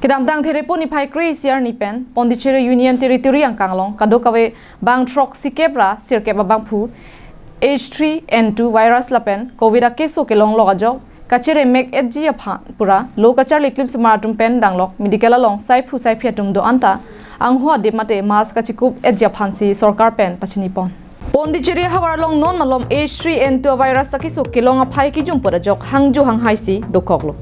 Kidamdang therepo ni phai kri siar ni pen Pondicherry Union Territory angkang long kadokawe bang trok sikebra sirke babang phu H3N2 virus lapen covid akeso kelong lo ajok kachere mek etji apha pura lo kachar liklip smatum pen danglok medical long sai phu sai phiatum do anta anghwa de mate mas kachikup etji phansi sarkar pen pachini pon Pondicherry hawar long non malom H3N2 virus takiso kelong aphai ki jum pura jok hangju hanghaisi dokoklo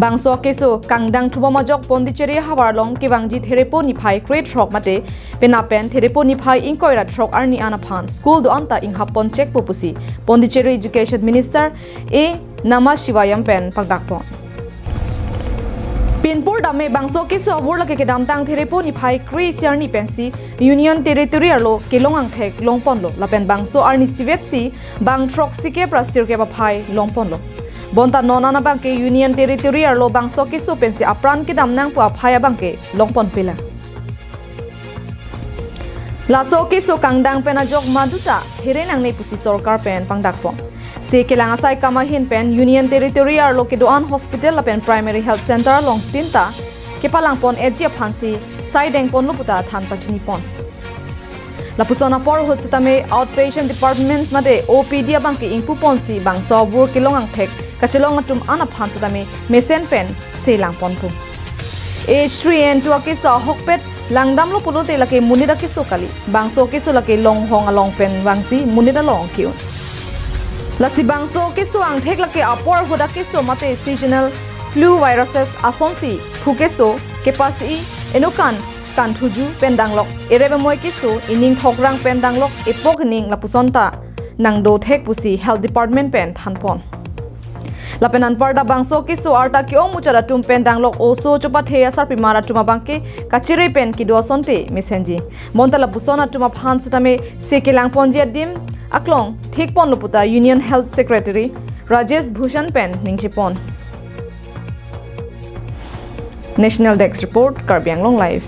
bangso keso kangdang thubama jok Pondicherry hawar long kibangji therepo ni phai crate rock mate penapen therepo ni phai inkoira trok arni anaphan school do anta inghapon check popusi Pondicherry Education Minister A Nama Shivayam pen pagdakpon Pinpur dame bangso keso awur lake kedam tang therepo ni phai kri siar ni pensi Union Territory arlo kelong angthek longpon lo lapen bangso arni sivetsi bang trok sike prasir ke ba phai longpon lo bonta nonana bangke Union Territory arlo bangso keso pensi apran kedam nang pu phaya bangke longpon pila laso keso kangdang penajok maduta herenang nei pusi sarkar pen pangdakpon se kelang asai kama hin pen Union Territory arlo kedoan hospital lapen primary health center long tinta kepalang pon ejia phansi saideng pon luputa than pachni pon lapusona por hotame outpatient departments made OPD bangki ingpu ponsi bangso bur kilong angthek kachelong atum ana phansatame mesen pen selang ponpu H3N2 akisa hokpet langdam lo pulote lake munida kiso kali bangso kiso lake long hong along pen wangsi munida long kiun lasi bangso kiso angthek lake apor hoda kiso mate seasonal flu viruses asonsi phukeso kepasi enokan kanthuju pendanglok erebe moi kiso ining thokrang pendanglok epok ning lapusonta nangdo thek pusi health department pen thanpon lapenan parda bangso kiso arta ki omuchara tum pendanglok oso chopa theya sarpi mara tuma bangke kachire pen ki dosonte mesenji montala busona tuma phan sitame sekelang ponjia dim aklong thik pon luputa Union Health Secretary Rajesh Bhushan pen ningchipon National Desk Report Karbi Anglong Live